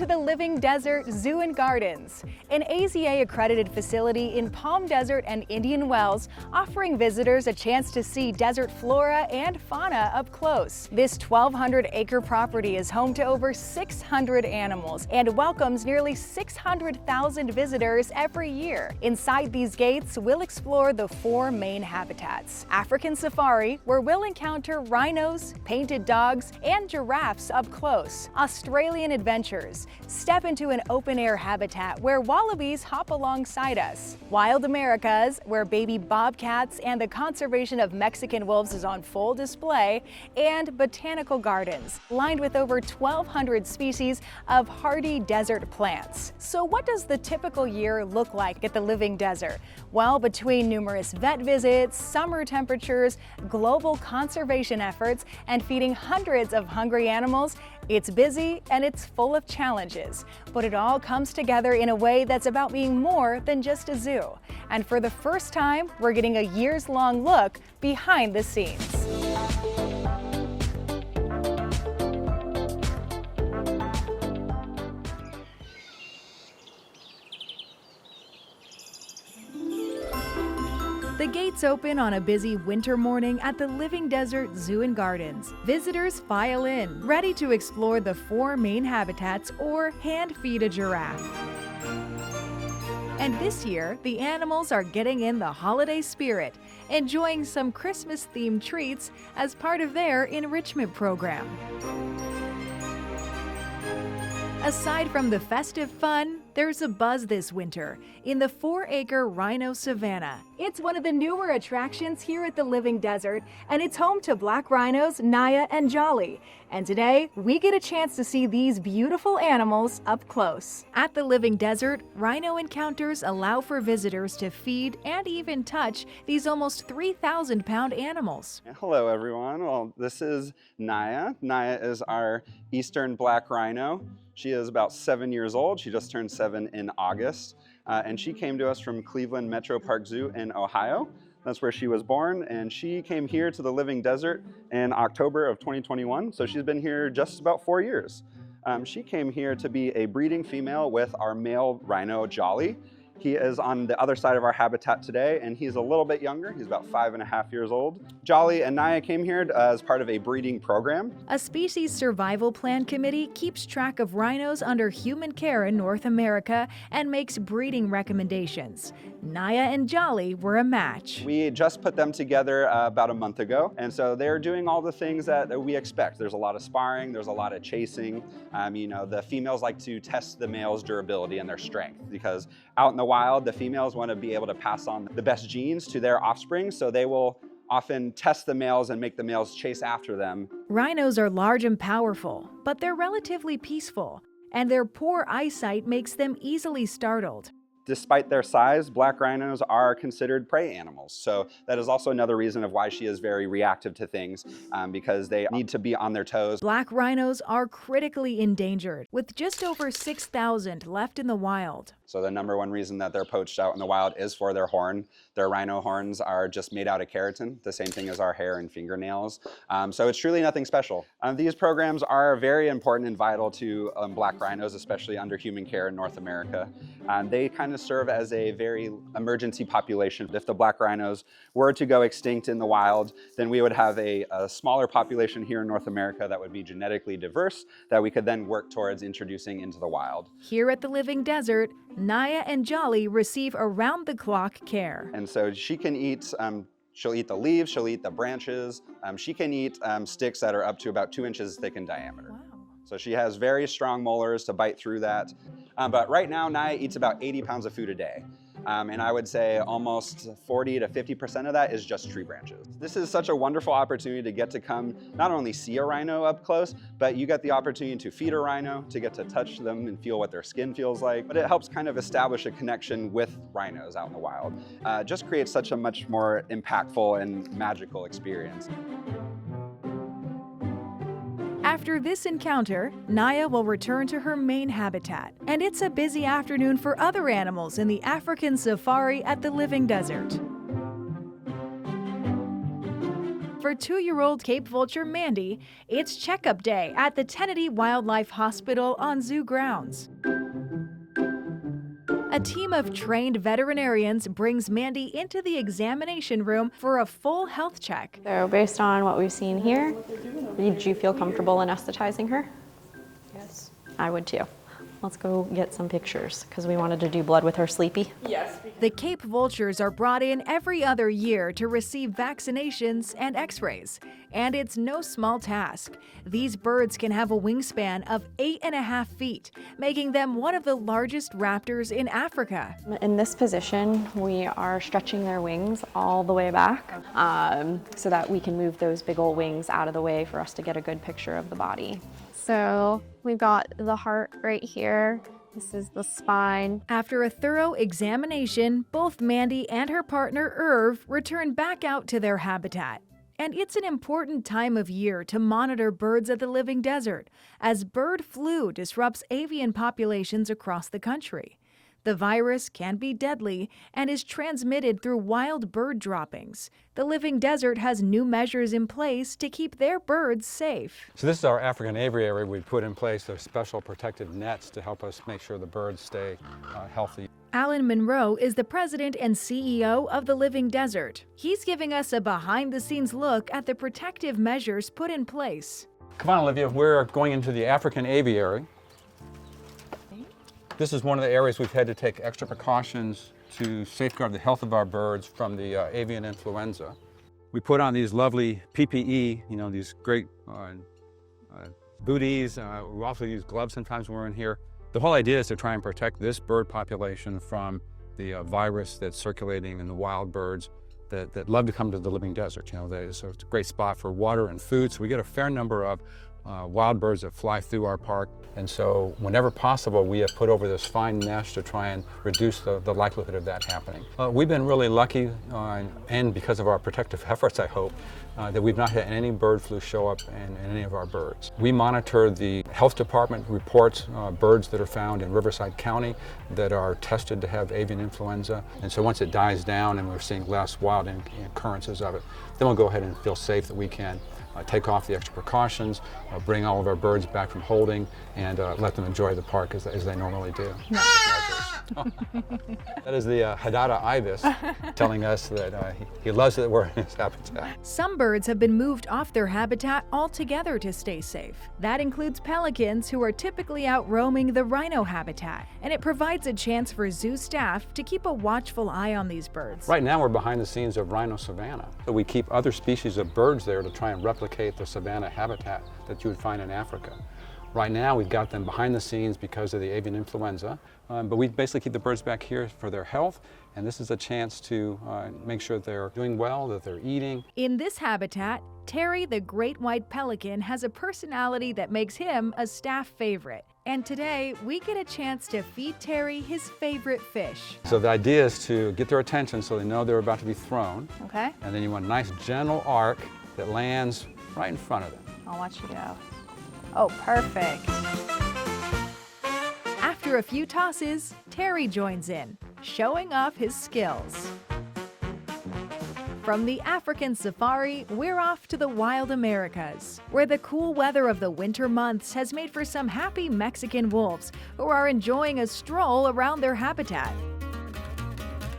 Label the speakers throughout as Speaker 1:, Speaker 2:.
Speaker 1: to the Living Desert Zoo and Gardens, an AZA-accredited facility in Palm Desert and Indian Wells, offering visitors a chance to see desert flora and fauna up close. This 1,200-acre property is home to over 600 animals and welcomes nearly 600,000 visitors every year. Inside these gates, we'll explore the 4 main habitats. African safari, where we'll encounter rhinos, painted dogs, and giraffes up close. Australian adventures, step into an open-air habitat where wallabies hop alongside us. Wild Americas, where baby bobcats and the conservation of Mexican wolves is on full display. And botanical gardens, lined with over 1,200 species of hardy desert plants. So what does the typical year look like at the Living Desert? Well, between numerous vet visits, summer temperatures, global conservation efforts, and feeding hundreds of hungry animals, it's busy and it's full of challenges. But it all comes together in a way that's about being more than just a zoo. And for the first time, we're getting a years-long look behind the scenes. The gates open on a busy winter morning at the Living Desert Zoo and Gardens. Visitors file in, ready to explore the 4 main habitats or hand feed a giraffe. And this year, the animals are getting in the holiday spirit, enjoying some Christmas-themed treats as part of their enrichment program. Aside from the festive fun, there's a buzz this winter in the 4-acre Rhino Savannah. It's one of the newer attractions here at the Living Desert, and it's home to black rhinos Naya and Jaali. And today, we get a chance to see these beautiful animals up close. At the Living Desert, rhino encounters allow for visitors to feed and even touch these almost 3,000-pound animals.
Speaker 2: Hello, everyone. Well, this is Naya. Naya is our eastern black rhino. She is about 7 years old. She just turned 7 in August. And she came to us from Cleveland Metro Park Zoo in Ohio. That's where she was born. And she came here to the Living Desert in October of 2021. So she's been here just about 4 years. She came here to be a breeding female with our male rhino, Jaali. He is on the other side of our habitat today, and he's a little bit younger. He's about 5.5 years old. Jaali and Naya came here as part of a breeding program.
Speaker 1: A species survival plan committee keeps track of rhinos under human care in North America and makes breeding recommendations. Naya and Jaali were a match.
Speaker 2: We just put them together about a month ago, and so they're doing all the things that we expect. There's a lot of sparring, there's a lot of chasing. The females like to test the male's durability and their strength, because out in the wild, the females want to be able to pass on the best genes to their offspring, so they will often test the males and make the males chase after them.
Speaker 1: Rhinos are large and powerful, but they're relatively peaceful, and their poor eyesight makes them easily startled.
Speaker 2: Despite their size, black rhinos are considered prey animals. So that is also another reason of why she is very reactive to things, because they need to be on their toes.
Speaker 1: Black rhinos are critically endangered, with just over 6,000 left in the wild.
Speaker 2: So the #1 reason that they're poached out in the wild is for their horn. Their rhino horns are just made out of keratin, the same thing as our hair and fingernails. So it's truly nothing special. These programs are very important and vital to black rhinos, especially under human care in North America. They kind of serve as a very emergency population. If the black rhinos were to go extinct in the wild, then we would have a smaller population here in North America that would be genetically diverse that we could then work towards introducing into the wild.
Speaker 1: Here at the Living Desert, Naya and Jaali receive around-the-clock care.
Speaker 2: And so she can eat, she'll eat the leaves, she'll eat the branches, she can eat sticks that are up to about 2 inches thick in diameter.
Speaker 1: Wow.
Speaker 2: So she has very strong molars to bite through that. But right now, Naya eats about 80 pounds of food a day. And I would say almost 40 to 50% of that is just tree branches. This is such a wonderful opportunity to get to come not only see a rhino up close, but you get the opportunity to feed a rhino, to get to touch them and feel what their skin feels like. But it helps kind of establish a connection with rhinos out in the wild. Just creates such a much more impactful and magical experience.
Speaker 1: After this encounter, Naya will return to her main habitat, and it's a busy afternoon for other animals in the African safari at the Living Desert. For for 2-year-old Cape vulture Mandy, it's checkup day at the Tennessee Wildlife Hospital on zoo grounds. A team of trained veterinarians brings Mandy into the examination room for a full health check.
Speaker 3: So based on what we've seen here, would you feel comfortable anesthetizing her?
Speaker 4: Yes.
Speaker 3: I would too. Let's go get some pictures because we wanted to do blood with her sleepy.
Speaker 4: Yes.
Speaker 1: The Cape vultures are brought in every other year to receive vaccinations and x-rays. And it's no small task. These birds can have a wingspan of 8.5 feet, making them one of the largest raptors in Africa.
Speaker 3: In this position, we are stretching their wings all the way back so that we can move those big old wings out of the way for us to get a good picture of the body.
Speaker 5: So we've got the heart right here. This is the spine.
Speaker 1: After a thorough examination, both Mandy and her partner Irv return back out to their habitat. And it's an important time of year to monitor birds at the living desert, as bird flu disrupts avian populations across the country. The virus can be deadly and is transmitted through wild bird droppings. The living desert has new measures in place to keep their birds safe.
Speaker 6: So this is our African aviary. We put in place those special protective nets to help us make sure the birds stay healthy.
Speaker 1: Alan Monroe is the president and CEO of the Living Desert. He's giving us a behind-the-scenes look at the protective measures put in place.
Speaker 6: Come on, Olivia, we're going into the African aviary. This is one of the areas we've had to take extra precautions to safeguard the health of our birds from the avian influenza. We put on these lovely PPE, these great booties. We also use gloves sometimes when we're in here. The whole idea is to try and protect this bird population from the virus that's circulating in the wild birds that love to come to the living desert. So it's a great spot for water and food. So we get a fair number of wild birds that fly through our park. And so whenever possible, we have put over this fine mesh to try and reduce the likelihood of that happening. We've been really lucky, and because of our protective efforts, I hope, that we've not had any bird flu show up in any of our birds. We monitor the health department reports birds that are found in Riverside County that are tested to have avian influenza. And so once it dies down and we're seeing less wild occurrences of it, then we'll go ahead and feel safe that we can take off the extra precautions, bring all of our birds back from holding, and let them enjoy the park as they normally do. That is the Hadada ibis telling us that he loves that we're in his habitat.
Speaker 1: Some birds have been moved off their habitat altogether to stay safe. That includes pelicans, who are typically out roaming the rhino habitat, and it provides a chance for zoo staff to keep a watchful eye on these birds.
Speaker 6: Right now we're behind the scenes of rhino savanna. So we keep other species of birds there to try and replicate the savanna habitat that you would find in Africa. Right now we've got them behind the scenes because of the avian influenza, but we basically keep the birds back here for their health, and this is a chance to make sure they're doing well, that they're eating.
Speaker 1: In this habitat, Terry the great white pelican has a personality that makes him a staff favorite. And today, we get a chance to feed Terry his favorite fish.
Speaker 6: So the idea is to get their attention so they know they're about to be thrown.
Speaker 1: Okay.
Speaker 6: And then you want a nice gentle arc that lands right in front of them.
Speaker 1: I'll watch you go. Oh, perfect. After a few tosses, Terry joins in, showing off his skills. From the African safari, we're off to the wild Americas, where the cool weather of the winter months has made for some happy Mexican wolves who are enjoying a stroll around their habitat.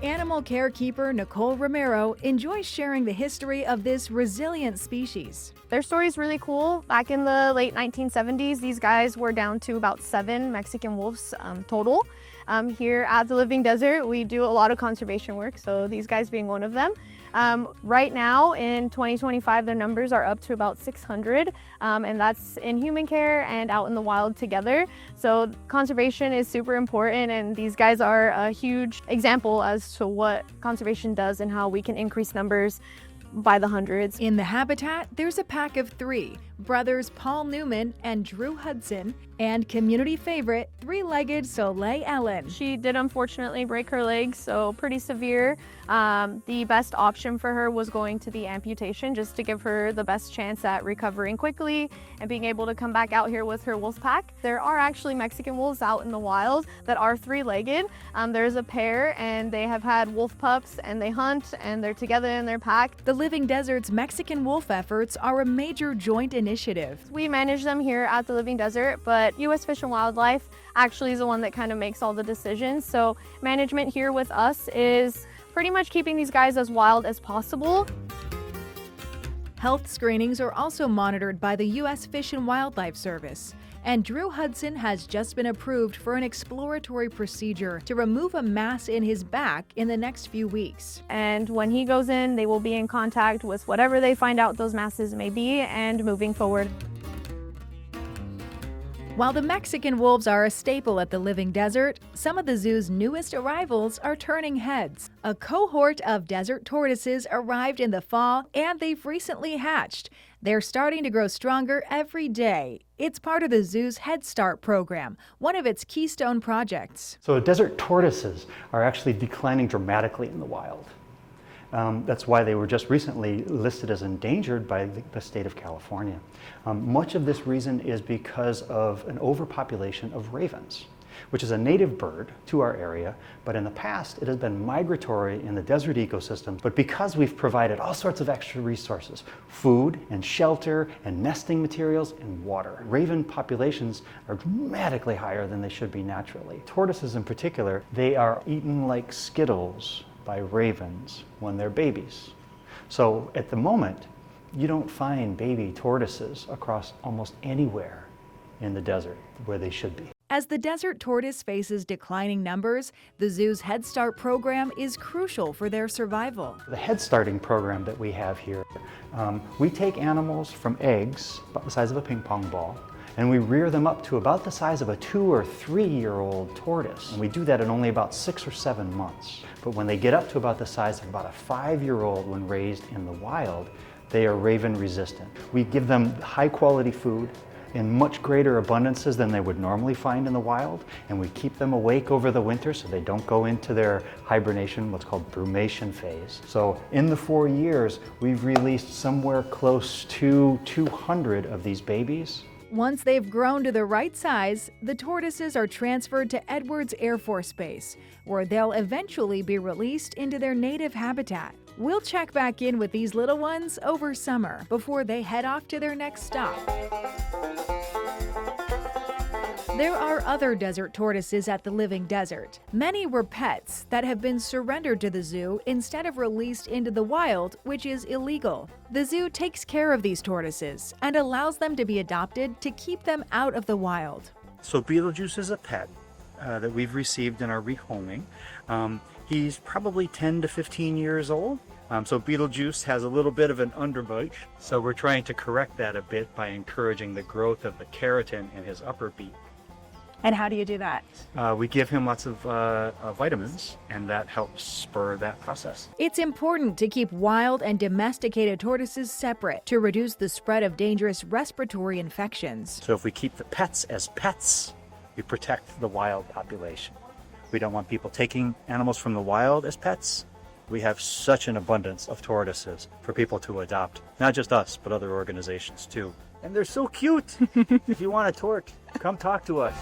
Speaker 1: Animal carekeeper Nicole Romero enjoys sharing the history of this resilient species.
Speaker 5: Their story is really cool. Back in the late 1970s, these guys were down to about 7 Mexican wolves total. Here at the Living Desert, we do a lot of conservation work, so these guys being one of them. Right now in 2025, their numbers are up to about 600, and that's in human care and out in the wild together. So conservation is super important, and these guys are a huge example as to what conservation does and how we can increase numbers by the hundreds.
Speaker 1: In the habitat, there's a pack of 3, brothers Paul Newman and Drew Hudson, and community favorite, 3-legged Soleil Ellen.
Speaker 5: She did unfortunately break her leg, so pretty severe. The best option for her was going to be amputation, just to give her the best chance at recovering quickly and being able to come back out here with her wolf pack. There are actually Mexican wolves out in the wild that are three-legged. There's a pair and they have had wolf pups and they hunt and they're together in their pack.
Speaker 1: The Living Desert's Mexican wolf efforts are a major joint initiative.
Speaker 5: We manage them here at the Living Desert, but U.S. Fish and Wildlife actually is the one that kind of makes all the decisions. So management here with us is pretty much keeping these guys as wild as possible.
Speaker 1: Health screenings are also monitored by the U.S. Fish and Wildlife Service. And Drew Hudson has just been approved for an exploratory procedure to remove a mass in his back in the next few weeks.
Speaker 5: And when he goes in, they will be in contact with whatever they find out those masses may be and moving forward.
Speaker 1: While the Mexican wolves are a staple at the Living Desert, some of the zoo's newest arrivals are turning heads. A cohort of desert tortoises arrived in the fall, and they've recently hatched. They're starting to grow stronger every day. It's part of the zoo's Head Start program, one of its keystone projects.
Speaker 4: So desert tortoises are actually declining dramatically in the wild. That's why they were just recently listed as endangered by the state of California. Much of this reason is because of an overpopulation of ravens, which is a native bird to our area, but in the past it has been migratory in the desert ecosystem. But because we've provided all sorts of extra resources, food and shelter and nesting materials and water, raven populations are dramatically higher than they should be naturally. Tortoises in particular, they are eaten like Skittles by ravens when they're babies. So at the moment, you don't find baby tortoises across almost anywhere in the desert where they should be.
Speaker 1: As the desert tortoise faces declining numbers, the zoo's Head Start program is crucial for their survival.
Speaker 4: The Head Starting program that we have here, we take animals from eggs about the size of a ping pong ball, and we rear them up to about the size of a 2 or 3 year old tortoise. And we do that in only about 6 or 7 months. But when they get up to about the size of about a 5-year-old when raised in the wild, they are raven resistant. We give them high quality food in much greater abundances than they would normally find in the wild, and we keep them awake over the winter so they don't go into their hibernation, what's called brumation phase. So in the 4 years, we've released somewhere close to 200 of these babies.
Speaker 1: Once they've grown to the right size, the tortoises are transferred to Edwards Air Force Base, where they'll eventually be released into their native habitat. We'll check back in with these little ones over summer before they head off to their next stop. There are other desert tortoises at the Living Desert. Many were pets that have been surrendered to the zoo instead of released into the wild, which is illegal. The zoo takes care of these tortoises and allows them to be adopted to keep them out of the wild.
Speaker 7: So Beetlejuice is a pet that we've received in our rehoming. He's probably 10 to 15 years old. So Beetlejuice has a little bit of an underbite. So we're trying to correct that a bit by encouraging the growth of the keratin in his upper beak.
Speaker 1: And how do you do that?
Speaker 7: We give him lots of vitamins, and that helps spur that process.
Speaker 1: It's important to keep wild and domesticated tortoises separate to reduce the spread of dangerous respiratory infections.
Speaker 7: So if we keep the pets as pets, we protect the wild population. We don't want people taking animals from the wild as pets. We have such an abundance of tortoises for people to adopt, not just us, but other organizations too. And they're so cute. If you want a tort, come talk to us.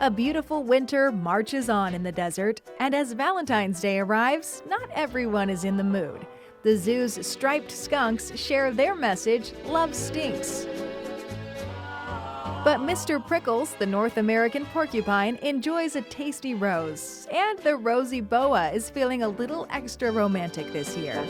Speaker 1: A beautiful winter marches on in the desert, and as Valentine's Day arrives, not everyone is in the mood. The zoo's striped skunks share their message, "Love stinks." But Mr. Prickles, the North American porcupine, enjoys a tasty rose, and the rosy boa is feeling a little extra romantic this year.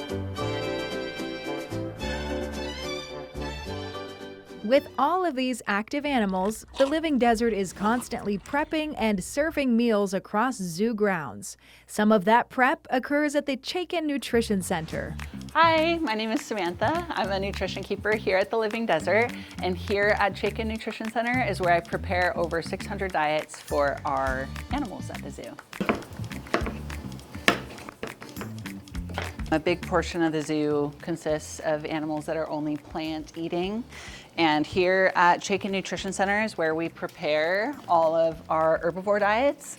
Speaker 1: With all of these active animals, the Living Desert is constantly prepping and serving meals across zoo grounds. Some of that prep occurs at the Chaikin Nutrition Center.
Speaker 8: Hi, my name is Samantha. I'm a nutrition keeper here at the Living Desert, and here at Chaikin Nutrition Center is where I prepare over 600 diets for our animals at the zoo. A big portion of the zoo consists of animals that are only plant eating. And here at Chaikin Nutrition Center is where we prepare all of our herbivore diets.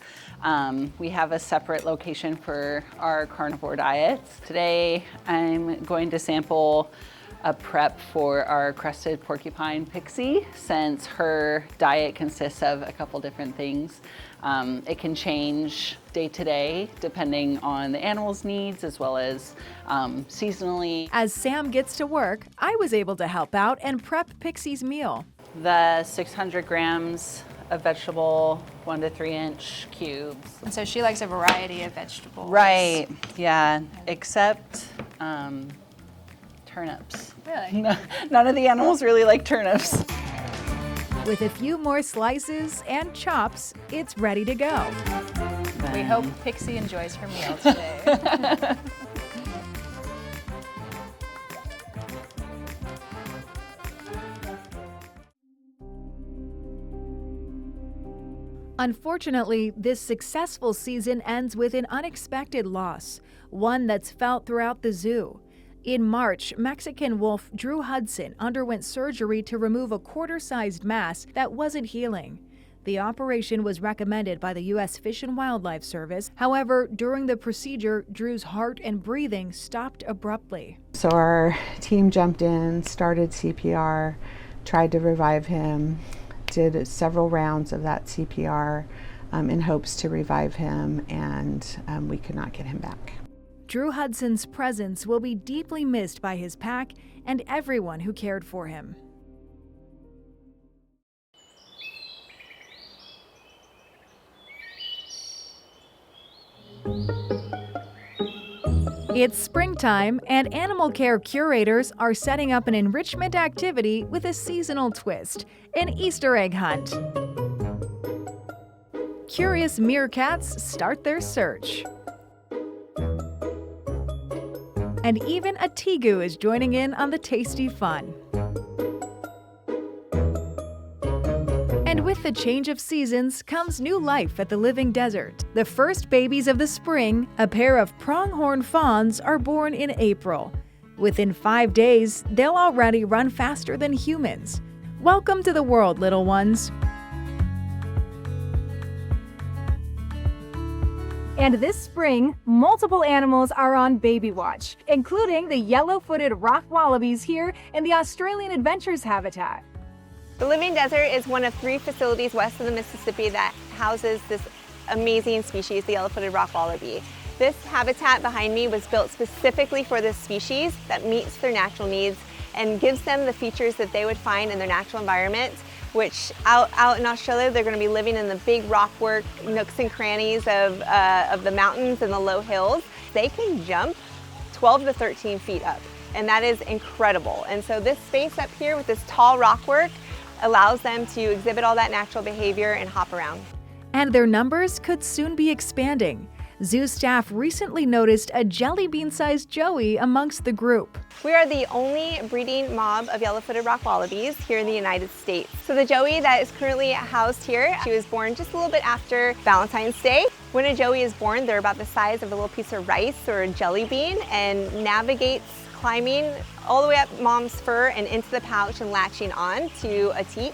Speaker 8: We have a separate location for our carnivore diets. Today, I'm going to sample a prep for our crested porcupine pixie, since her diet consists of a couple different things. It can change day to day depending on the animal's needs, as well as seasonally.
Speaker 1: As Sam gets to work, I was able to help out and prep Pixie's meal.
Speaker 8: The 600 grams of vegetable, 1 to 3 inch cubes.
Speaker 9: And so she likes a variety of vegetables.
Speaker 8: Right, yeah, except turnips.
Speaker 9: Really?
Speaker 8: None of the animals really like turnips.
Speaker 1: With a few more slices and chops, it's ready to go.
Speaker 9: We hope Pixie enjoys her meal today.
Speaker 1: Unfortunately, this successful season ends with an unexpected loss, one that's felt throughout the zoo. In March, Mexican wolf Drew Hudson underwent surgery to remove a quarter-sized mass that wasn't healing. The operation was recommended by the U.S. Fish and Wildlife Service. However, during the procedure, Drew's heart and breathing stopped abruptly.
Speaker 10: So our team jumped in, started CPR, tried to revive him, did several rounds of that CPR in hopes to revive him, and we could not get him back.
Speaker 1: Drew Hudson's presence will be deeply missed by his pack and everyone who cared for him. It's springtime, and animal care curators are setting up an enrichment activity with a seasonal twist, an Easter egg hunt. Curious meerkats start their search. And even a tegu is joining in on the tasty fun. And with the change of seasons comes new life at the Living Desert. The first babies of the spring, a pair of pronghorn fawns, are born in April. Within 5 days, they'll already run faster than humans. Welcome to the world, little ones. And this spring, multiple animals are on baby watch, including the yellow-footed rock wallabies here in the Australian Adventures habitat.
Speaker 11: The Living Desert is one of 3 facilities west of the Mississippi that houses this amazing species, the yellow-footed rock wallaby. This habitat behind me was built specifically for this species that meets their natural needs and gives them the features that they would find in their natural environment, which out in Australia, they're going to be living in the big rockwork nooks and crannies of the mountains and the low hills. They can jump 12 to 13 feet up, and that is incredible. And so this space up here with this tall rockwork allows them to exhibit all that natural behavior and hop around.
Speaker 1: And their numbers could soon be expanding. Zoo staff recently noticed a jelly bean-sized joey amongst the group.
Speaker 11: We are the only breeding mob of yellow-footed rock wallabies here in the United States. So the joey that is currently housed here, she was born just a little bit after Valentine's Day. When a joey is born, they're about the size of a little piece of rice or a jelly bean and navigates climbing all the way up mom's fur and into the pouch and latching on to a teat.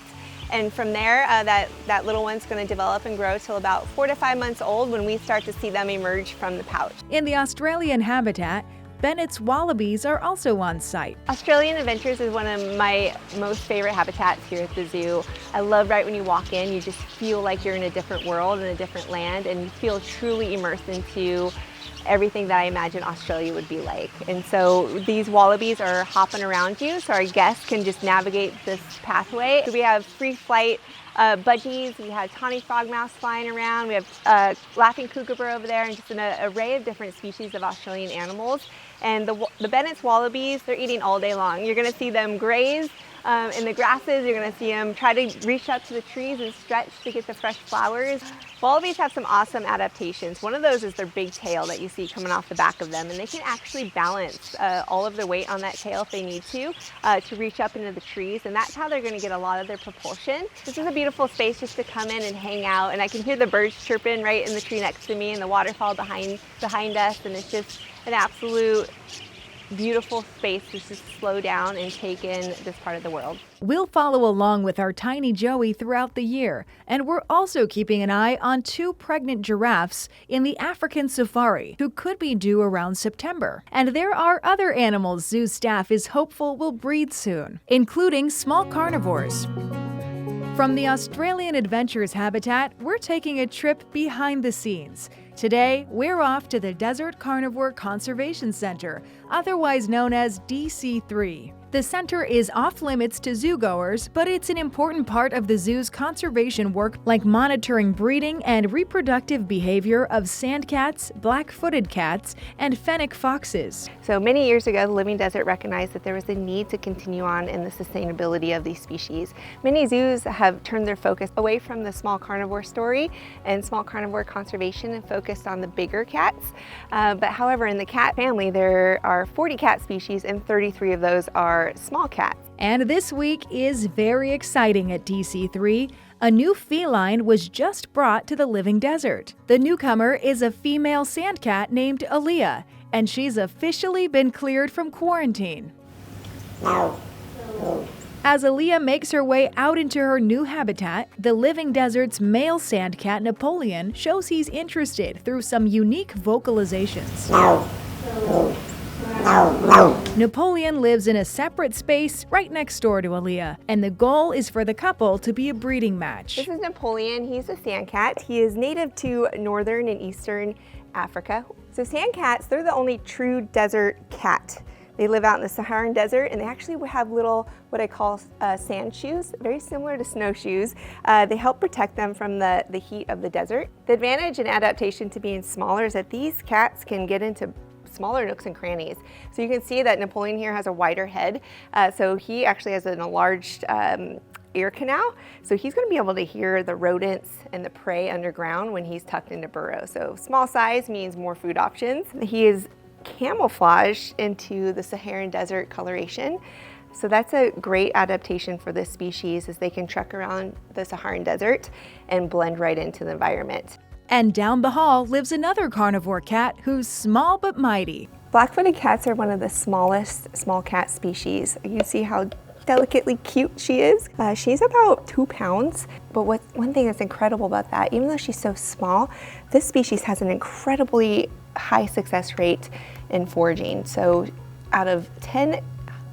Speaker 11: And from there, that little one's going to develop and grow till about 4 to 5 months old when we start to see them emerge from the pouch.
Speaker 1: In the Australian habitat, Bennett's wallabies are also on site.
Speaker 11: Australian Adventures is one of my most favorite habitats here at the zoo. I love right when you walk in, you just feel like you're in a different world, in a different land, and you feel truly immersed into everything that I imagine Australia would be like. And so these wallabies are hopping around you, so our guests can just navigate this pathway. So we have free flight budgies, we have tawny frogmouths flying around, we have laughing kookaburra over there, and just an array of different species of Australian animals. And the Bennett's wallabies, they're eating all day long. You're gonna see them graze In the grasses, you're going to see them try to reach up to the trees and stretch to get the fresh flowers. Wallabies have some awesome adaptations. One of those is their big tail that you see coming off the back of them, and they can actually balance all of their weight on that tail if they need to reach up into the trees, and that's how they're going to get a lot of their propulsion. This is a beautiful space just to come in and hang out, and I can hear the birds chirping right in the tree next to me and the waterfall behind us, and it's just an absolute beautiful space to just slow down and take in this part of the world.
Speaker 1: We'll follow along with our tiny Joey throughout the year, and we're also keeping an eye on 2 pregnant giraffes in the African safari who could be due around September. And there are other animals zoo staff is hopeful will breed soon, including small carnivores. From the Australian Adventures habitat, we're taking a trip behind the scenes. Today, we're off to the Desert Carnivore Conservation Center, otherwise known as DC3. The center is off limits to zoogoers, but it's an important part of the zoo's conservation work, like monitoring breeding and reproductive behavior of sandcats, black-footed cats, and fennec foxes.
Speaker 11: So many years ago, the Living Desert recognized that there was a need to continue on in the sustainability of these species. Many zoos have turned their focus away from the small carnivore story and small carnivore conservation and focused on the bigger cats. But however, in the cat family, there are 40 cat species and 33 of those are small cats.
Speaker 1: And this week is very exciting at DC3. A new feline was just brought to the Living Desert. The newcomer is a female sandcat named Aaliyah, and she's officially been cleared from quarantine. As Aaliyah makes her way out into her new habitat, the Living Desert's male sandcat Napoleon shows he's interested through some unique vocalizations. Napoleon lives in a separate space right next door to Aaliyah, and the goal is for the couple to be a breeding match.
Speaker 11: This is Napoleon. He's a sandcat. He is native to northern and eastern Africa. So sandcats, they're the only true desert cat. They live out in the Saharan desert, and they actually have little, what I call sand shoes, very similar to snowshoes. They help protect them from the heat of the desert. The advantage and adaptation to being smaller is that these cats can get into smaller nooks and crannies. So you can see that Napoleon here has a wider head. So he actually has an enlarged ear canal. So he's going to be able to hear the rodents and the prey underground when he's tucked into burrow. So small size means more food options. He is camouflaged into the Saharan desert coloration. So that's a great adaptation for this species, as they can trek around the Saharan desert and blend right into the environment.
Speaker 1: And down the hall lives another carnivore cat who's small but mighty.
Speaker 11: Black-footed cats are one of the smallest small cat species. You see how delicately cute she is. She's about 2 pounds, but one thing that's incredible about that, even though she's so small, this species has an incredibly high success rate in foraging. So out of 10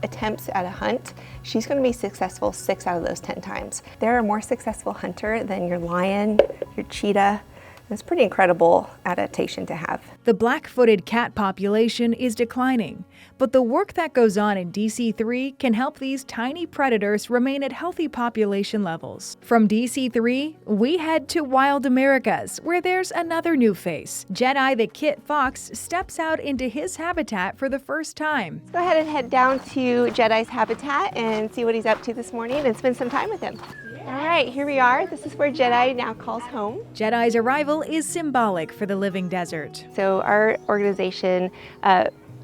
Speaker 11: attempts at a hunt, she's going to be successful 6 out of those 10 times. They're a more successful hunter than your lion, your cheetah. It's a pretty incredible adaptation to have.
Speaker 1: The black-footed cat population is declining, but the work that goes on in DC3 can help these tiny predators remain at healthy population levels. From DC3, we head to Wild Americas, where there's another new face. Jedi the kit fox steps out into his habitat for the first time.
Speaker 11: Let's go ahead and head down to Jedi's habitat and see what he's up to this morning and spend some time with him. All right, here we are. This is where Jedi now calls home.
Speaker 1: Jedi's arrival is symbolic for the Living Desert.
Speaker 11: So our organization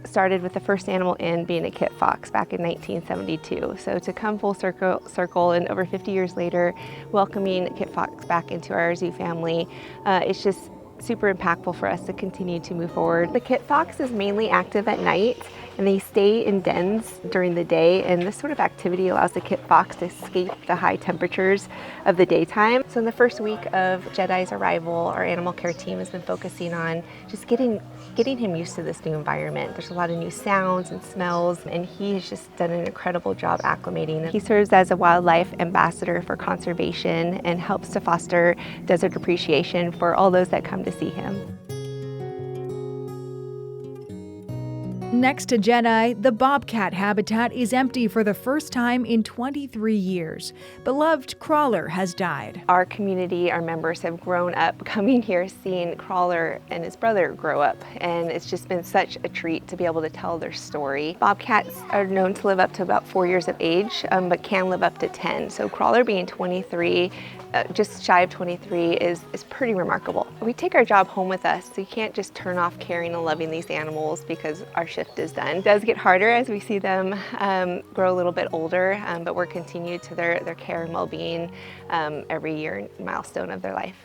Speaker 11: started with the first animal in being a kit fox back in 1972. So to come full circle and over 50 years later, welcoming kit fox back into our zoo family, it's just super impactful for us to continue to move forward. The kit fox is mainly active at night, and they stay in dens during the day, and this sort of activity allows the kit fox to escape the high temperatures of the daytime. So in the first week of Jedi's arrival, our animal care team has been focusing on just getting him used to this new environment. There's a lot of new sounds and smells, and he has just done an incredible job acclimating. He serves as a wildlife ambassador for conservation and helps to foster desert appreciation for all those that come to see him.
Speaker 1: next to Jedi, the bobcat habitat is empty for the first time in 23 years. Beloved Crawler has died.
Speaker 11: Our community, our members have grown up coming here, seeing Crawler and his brother grow up, and it's just been such a treat to be able to tell their story. Bobcats are known to live up to about 4 years of age, but can live up to 10. So Crawler being 23, just shy of 23 is pretty remarkable. We take our job home with us, so you can't just turn off caring and loving these animals because our shift is done. It does get harder as we see them grow a little bit older, but we're continued to their care and well-being every year milestone of their life.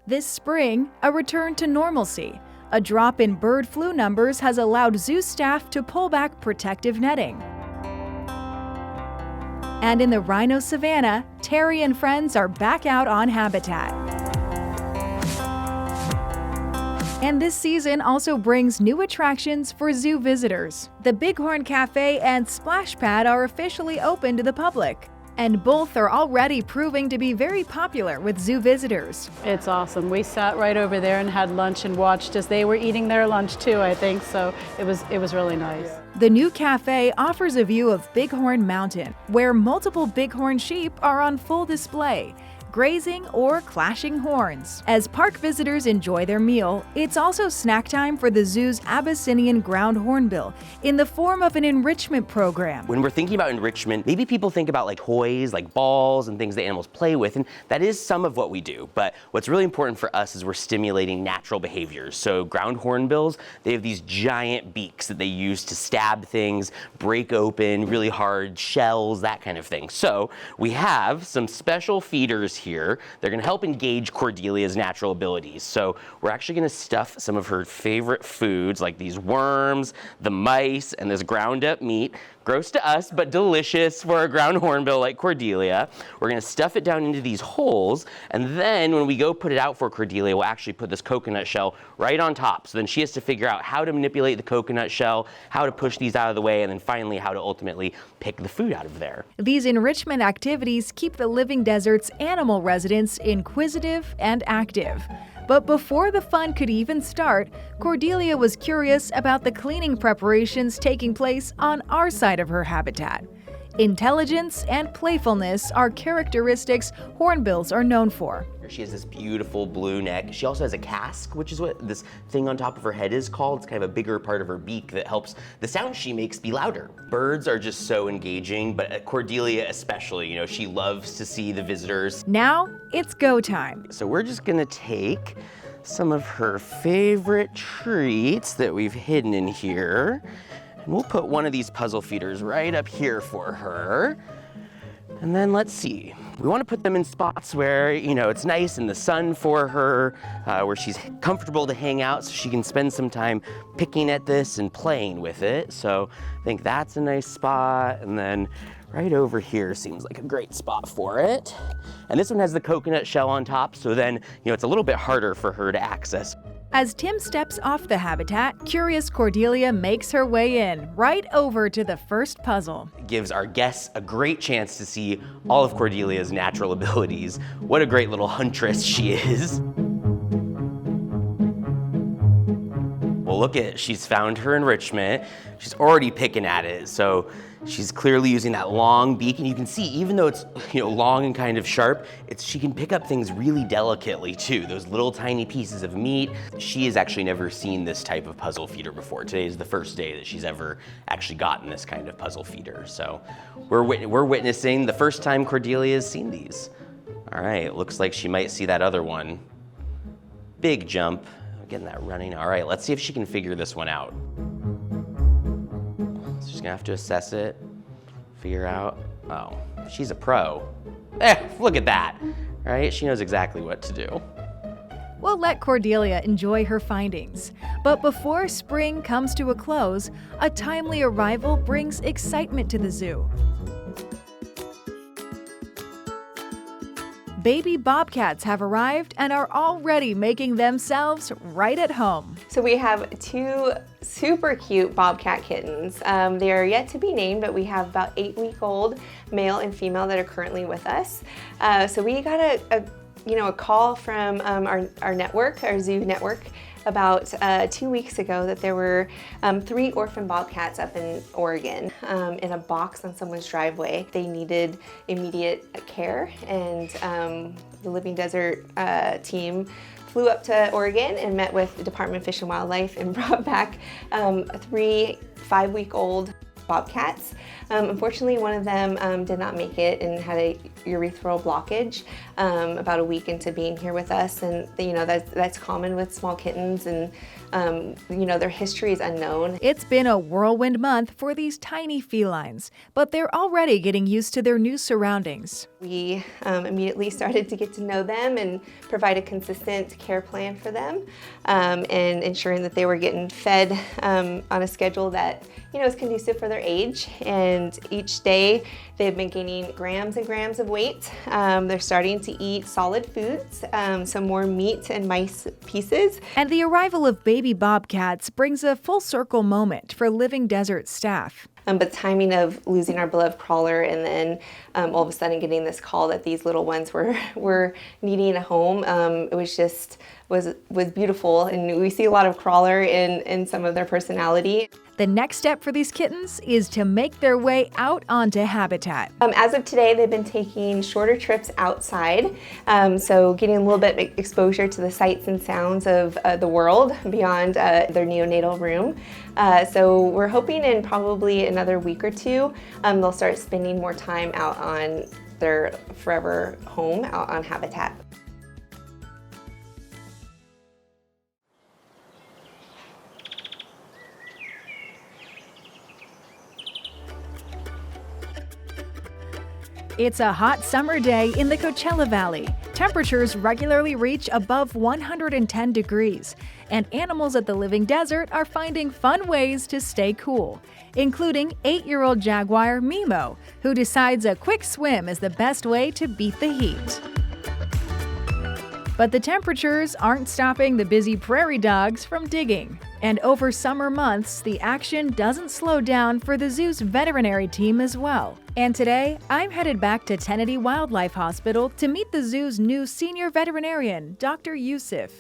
Speaker 1: This spring, a return to normalcy. A drop in bird flu numbers has allowed zoo staff to pull back protective netting. And in the Rhino Savannah, Terry and friends are back out on habitat. And this season also brings new attractions for zoo visitors. The Bighorn Cafe and Splash Pad are officially open to the public, and both are already proving to be very popular with zoo visitors.
Speaker 12: It's awesome. We sat right over there and had lunch and watched as they were eating their lunch too, I think, so it was really nice.
Speaker 1: The new cafe offers a view of Bighorn Mountain, where multiple bighorn sheep are on full display, grazing or clashing horns. As park visitors enjoy their meal, it's also snack time for the zoo's Abyssinian ground hornbill in the form of an enrichment program.
Speaker 13: When we're thinking about enrichment, maybe people think about like toys, like balls and things that animals play with, and that is some of what we do. But what's really important for us is we're stimulating natural behaviors. So ground hornbills, they have these giant beaks that they use to stab things, break open really hard shells, that kind of thing. So we have some special feeders here. They're going to help engage Cordelia's natural abilities. So we're actually going to stuff some of her favorite foods like these worms, the mice, and this ground up meat. Gross to us, but delicious for a ground hornbill like Cordelia. We're going to stuff it down into these holes, and then when we go put it out for Cordelia, we'll actually put this coconut shell right on top. So then she has to figure out how to manipulate the coconut shell, how to push these out of the way, and then finally how to ultimately pick the food out of there.
Speaker 1: These enrichment activities keep the Living Desert's animal residents inquisitive and active. But before the fun could even start, Cordelia was curious about the cleaning preparations taking place on our side of her habitat. Intelligence and playfulness are characteristics hornbills are known for.
Speaker 13: She has this beautiful blue neck. She also has a casque, which is what this thing on top of her head is called. It's kind of a bigger part of her beak that helps the sound she makes be louder. Birds are just so engaging, but Cordelia especially, you know, she loves to see the visitors.
Speaker 1: Now it's go time.
Speaker 13: So we're just gonna take some of her favorite treats that we've hidden in here, and we'll put one of these puzzle feeders right up here for her. And then let's see, we want to put them in spots where, you know, it's nice in the sun for her, where she's comfortable to hang out so she can spend some time picking at this and playing with it. So I think that's a nice spot. And then right over here seems like a great spot for it. And this one has the coconut shell on top, so then, you know, it's a little bit harder for her to access.
Speaker 1: As Tim steps off the habitat, curious Cordelia makes her way in, right over to the first puzzle.
Speaker 13: It gives our guests a great chance to see all of Cordelia's natural abilities. What a great little huntress she is. Well, look at, she's found her enrichment. She's already picking at it, so she's clearly using that long beak, and you can see, even though it's, you know, long and kind of sharp, she can pick up things really delicately too. Those little tiny pieces of meat. She has actually never seen this type of puzzle feeder before. Today is the first day that she's ever actually gotten this kind of puzzle feeder. So we're witnessing the first time Cordelia has seen these. All right, looks like she might see that other one. Big jump. Getting that running. All right, let's see if she can figure this one out. So she's gonna have to assess it, figure out, oh, she's a pro. Look at that, right? She knows exactly what to do.
Speaker 1: We'll let Cordelia enjoy her findings. But before spring comes to a close, a timely arrival brings excitement to the zoo. Baby bobcats have arrived and are already making themselves right at home.
Speaker 11: So we have two super cute bobcat kittens. They are yet to be named, but we have about 8-week-old male and female that are currently with us. So we got a call from our network, our zoo network, about 2 weeks ago that there were 3 orphan bobcats up in Oregon in a box on someone's driveway. They needed immediate care, and the Living Desert team flew up to Oregon and met with the Department of Fish and Wildlife and brought back 3 5-week-old bobcats. Unfortunately, one of them did not make it and had a urethral blockage about a week into being here with us, and that's common with small kittens, and their history is unknown.
Speaker 1: It's been a whirlwind month for these tiny felines, but they're already getting used to their new surroundings.
Speaker 11: We immediately started to get to know them and provide a consistent care plan for them, and ensuring that they were getting fed on a schedule that is conducive for their age. And each day they've been gaining grams and grams of weight. They're starting to eat solid foods, some more meat and mice pieces.
Speaker 1: And the arrival of baby bobcats brings a full circle moment for Living Desert staff.
Speaker 11: But the timing of losing our beloved crawler and then all of a sudden getting this call that these little ones were needing a home, it was beautiful. And we see a lot of crawler in some of their personality.
Speaker 1: The next step for these kittens is to make their way out onto habitat.
Speaker 11: As of today, they've been taking shorter trips outside, so getting a little bit of exposure to the sights and sounds of the world beyond their neonatal room. So we're hoping in probably another week or 2, they'll start spending more time out on their forever home, out on habitat.
Speaker 1: It's a hot summer day in the Coachella Valley. Temperatures regularly reach above 110 degrees, and animals at the Living Desert are finding fun ways to stay cool, including 8-year-old jaguar Mimo, who decides a quick swim is the best way to beat the heat. But the temperatures aren't stopping the busy prairie dogs from digging. And over summer months, the action doesn't slow down for the zoo's veterinary team as well. And today, I'm headed back to Tennessee Wildlife Hospital to meet the zoo's new senior veterinarian, Dr. Yusuf.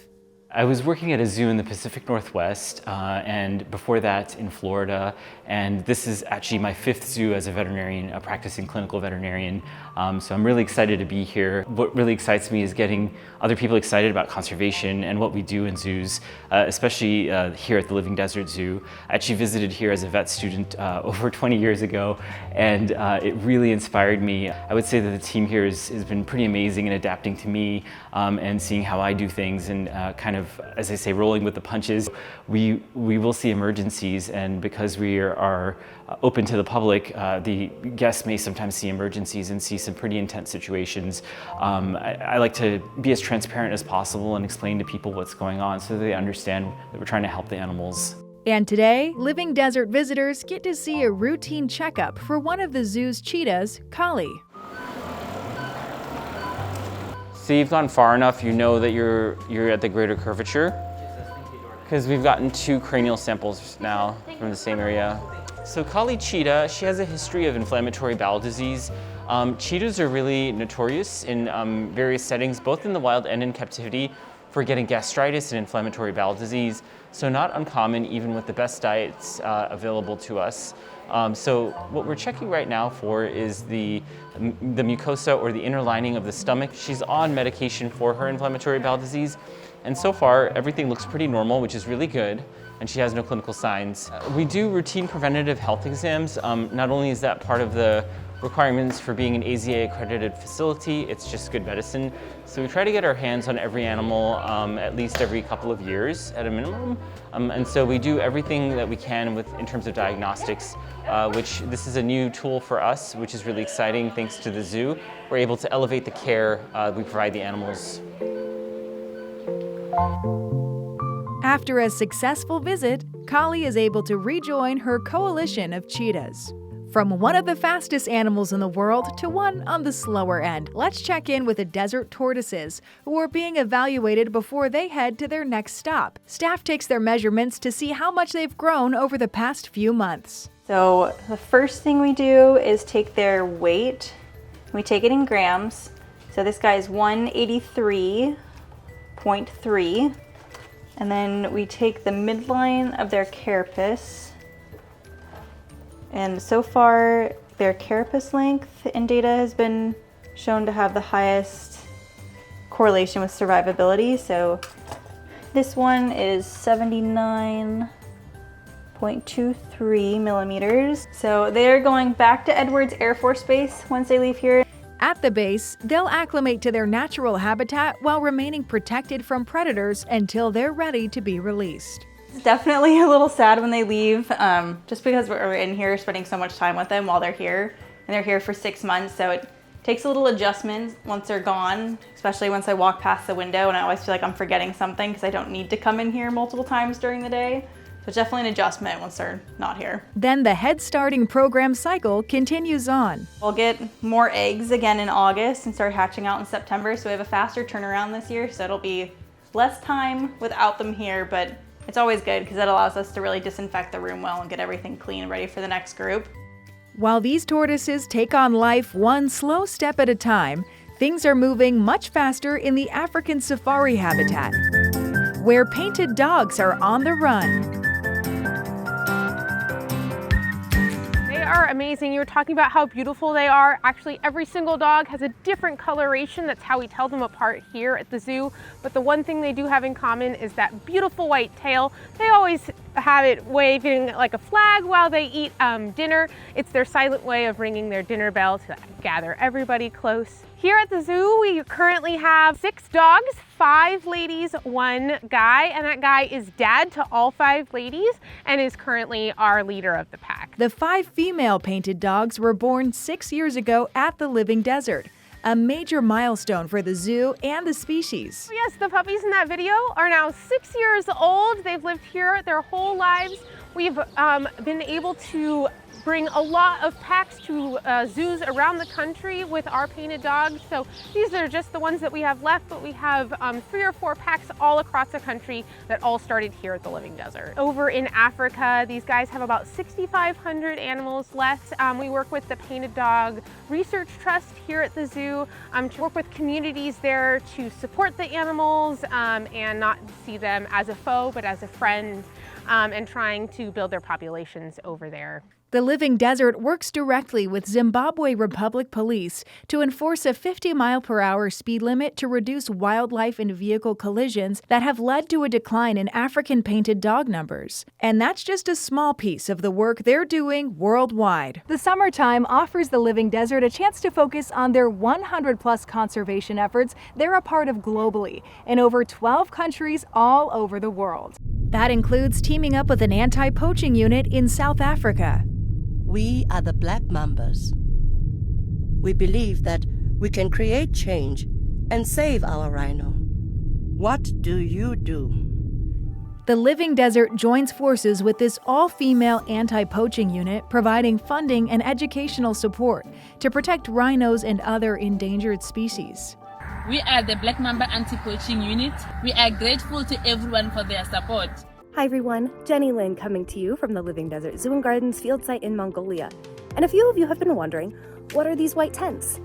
Speaker 14: I was working at a zoo in the Pacific Northwest, and before that in Florida, and this is actually my 5th zoo as a veterinarian, a practicing clinical veterinarian, so I'm really excited to be here. What really excites me is getting other people excited about conservation and what we do in zoos, especially here at the Living Desert Zoo. I actually visited here as a vet student over 20 years ago, and it really inspired me. I would say that the team here has been pretty amazing in adapting to me and seeing how I do things, and kind of, as I say, rolling with the punches. We will see emergencies, and because we are open to the public, the guests may sometimes see emergencies and see some pretty intense situations. I like to be as transparent as possible and explain to people what's going on so that they understand that we're trying to help the animals.
Speaker 1: And today, Living Desert visitors get to see a routine checkup for one of the zoo's cheetahs, Jaali.
Speaker 14: So you've gone far enough, you know that you're at the greater curvature, because we've gotten 2 cranial samples now from the same area. So Jaali cheetah, she has a history of inflammatory bowel disease. Cheetahs are really notorious in various settings, both in the wild and in captivity, for getting gastritis and inflammatory bowel disease. So not uncommon even with the best diets available to us. So what we're checking right now for is the mucosa, or the inner lining of the stomach. She's on medication for her inflammatory bowel disease, and so far everything looks pretty normal, which is really good, and she has no clinical signs. We do routine preventative health exams. Not only is that part of the requirements for being an AZA accredited facility, it's just good medicine. So we try to get our hands on every animal at least every couple of years at a minimum. And so we do everything that we can in terms of diagnostics, which this is a new tool for us, which is really exciting thanks to the zoo. We're able to elevate the care we provide the animals.
Speaker 1: After a successful visit, Jaali is able to rejoin her coalition of cheetahs. From one of the fastest animals in the world to one on the slower end, let's check in with the desert tortoises, who are being evaluated before they head to their next stop. Staff takes their measurements to see how much they've grown over the past few months.
Speaker 15: So the first thing we do is take their weight. We take it in grams. So this guy is 183.3. And then we take the midline of their carapace. And so far, their carapace length in data has been shown to have the highest correlation with survivability. So this one is 79.23 millimeters. So they're going back to Edwards Air Force Base once they leave here.
Speaker 1: At the base, they'll acclimate to their natural habitat while remaining protected from predators until they're ready to be released.
Speaker 15: It's definitely a little sad when they leave, just because we're in here spending so much time with them while they're here. And they're here for 6 months, so it takes a little adjustment once they're gone, especially once I walk past the window and I always feel like I'm forgetting something because I don't need to come in here multiple times during the day. So it's definitely an adjustment once they're not here.
Speaker 1: Then the head starting program cycle continues on.
Speaker 15: We'll get more eggs again in August and start hatching out in September, so we have a faster turnaround this year, so it'll be less time without them here, but it's always good because it allows us to really disinfect the room well and get everything clean and ready for the next group.
Speaker 1: While these tortoises take on life one slow step at a time, things are moving much faster in the African safari habitat, where painted dogs are on the run.
Speaker 5: They are amazing. You were talking about how beautiful they are. Actually, every single dog has a different coloration. That's how we tell them apart here at the zoo. But the one thing they do have in common is that beautiful white tail. They always have it waving like a flag while they eat dinner. It's their silent way of ringing their dinner bell to gather everybody close. Here at the zoo, we currently have 6 dogs, 5 ladies, 1 guy, and that guy is dad to all 5 ladies and is currently our leader of the pack.
Speaker 1: The 5 female painted dogs were born 6 years ago at the Living Desert, a major milestone for the zoo and the species.
Speaker 5: Yes, the puppies in that video are now 6 years old. They've lived here their whole lives. We've been able to bring a lot of packs to zoos around the country with our painted dogs. So these are just the ones that we have left, but we have 3 or 4 packs all across the country that all started here at the Living Desert. Over in Africa, these guys have about 6,500 animals left. We work with the Painted Dog Research Trust here at the zoo to work with communities there to support the animals and not see them as a foe, but as a friend, and trying to build their populations over there.
Speaker 1: The Living Desert works directly with Zimbabwe Republic Police to enforce a 50-mile-per-hour speed limit to reduce wildlife and vehicle collisions that have led to a decline in African painted dog numbers. And that's just a small piece of the work they're doing worldwide. The summertime offers the Living Desert a chance to focus on their 100-plus conservation efforts they're a part of globally in over 12 countries all over the world. That includes teaming up with an anti-poaching unit in South Africa.
Speaker 16: We are the Black Mambas. We believe that we can create change and save our rhino. What do you do?
Speaker 1: The Living Desert joins forces with this all-female anti-poaching unit, providing funding and educational support to protect rhinos and other endangered species.
Speaker 17: We are the Black Mamba Anti-Poaching Unit. We are grateful to everyone for their support.
Speaker 18: Hi everyone, Jenny Lin coming to you from the Living Desert Zoo and Gardens field site in Mongolia. And a few of you have been wondering, what are these white tents?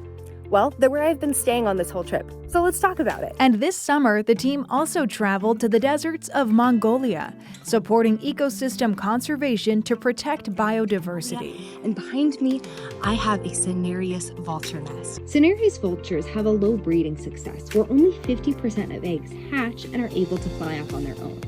Speaker 18: Well, they're where I've been staying on this whole trip, so let's talk about it.
Speaker 1: And this summer, the team also traveled to the deserts of Mongolia, supporting ecosystem conservation to protect biodiversity.
Speaker 19: And behind me, I have a Cinereus vulture nest. Cinereus vultures have a low breeding success, where only 50% of eggs hatch and are able to fly off on their own.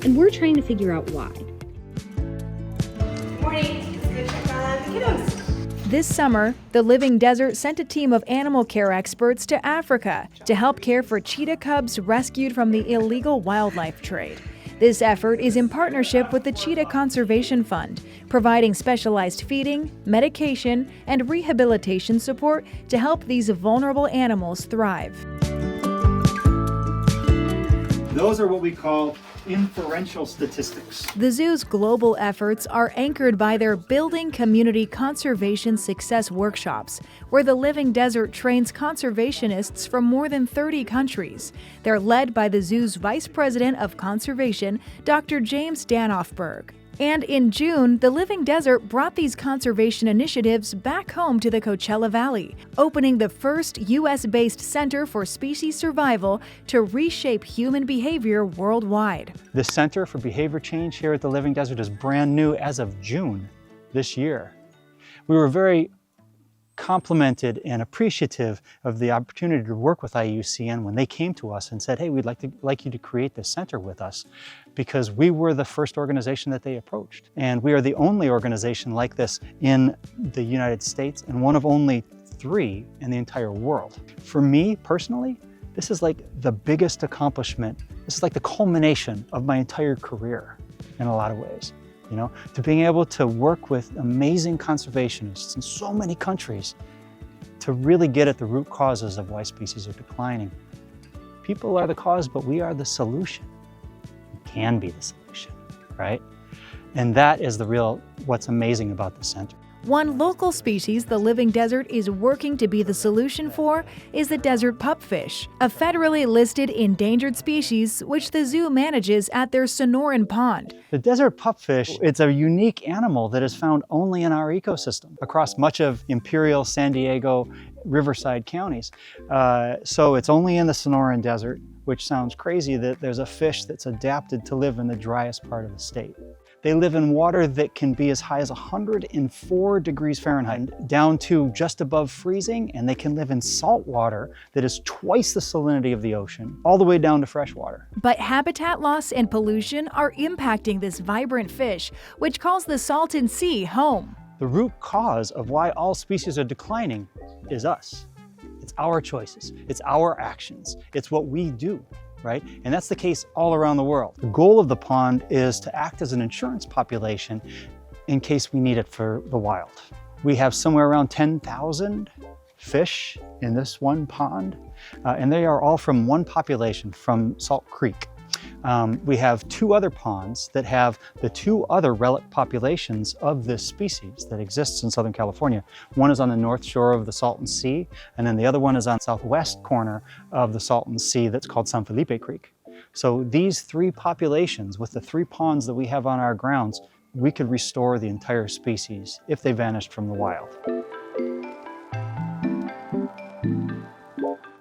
Speaker 19: And we're trying to figure out why.
Speaker 11: Good morning. Let's go check on the kiddos.
Speaker 1: This summer, the Living Desert sent a team of animal care experts to Africa to help care for cheetah cubs rescued from the illegal wildlife trade. This effort is in partnership with the Cheetah Conservation Fund, providing specialized feeding, medication, and rehabilitation support to help these vulnerable animals thrive.
Speaker 4: Those are what we call inferential statistics.
Speaker 1: The zoo's global efforts are anchored by their Building Community Conservation Success workshops, where the Living Desert trains conservationists from more than 30 countries. They're led by the zoo's Vice President of Conservation, Dr. James Danoffberg. And in June, the Living Desert brought these conservation initiatives back home to the Coachella Valley, opening the first U.S.-based center for species survival to reshape human behavior worldwide.
Speaker 4: The Center for Behavior Change here at the Living Desert is brand new as of June this year. We were very complimented and appreciative of the opportunity to work with IUCN when they came to us and said, hey, we'd like you to create this center with us, because we were the first organization that they approached. And we are the only organization like this in the United States and one of only 3 in the entire world. For me personally, this is like the biggest accomplishment. This is like the culmination of my entire career in a lot of ways. You know, to being able to work with amazing conservationists in so many countries to really get at the root causes of why species are declining. People are the cause, but we are the solution. We can be the solution, right? And that is what's amazing about the center.
Speaker 1: One local species the Living Desert is working to be the solution for is the desert pupfish, a federally listed endangered species which the zoo manages at their Sonoran Pond.
Speaker 4: The desert pupfish, it's a unique animal that is found only in our ecosystem across much of Imperial, San Diego, Riverside counties. So it's only in the Sonoran Desert, which sounds crazy that there's a fish that's adapted to live in the driest part of the state. They live in water that can be as high as 104 degrees Fahrenheit, down to just above freezing, and they can live in salt water that is twice the salinity of the ocean, all the way down to fresh water.
Speaker 1: But habitat loss and pollution are impacting this vibrant fish, which calls the Salton Sea home.
Speaker 4: The root cause of why all species are declining is us. It's our choices, it's our actions, it's what we do. Right? And that's the case all around the world. The goal of the pond is to act as an insurance population in case we need it for the wild. We have somewhere around 10,000 fish in this one pond, and they are all from one population, from Salt Creek. We have 2 other ponds that have the 2 other relic populations of this species that exists in Southern California. One is on the north shore of the Salton Sea, and then the other one is on the southwest corner of the Salton Sea that's called San Felipe Creek. So these 3 populations, with the 3 ponds that we have on our grounds, we could restore the entire species if they vanished from the wild.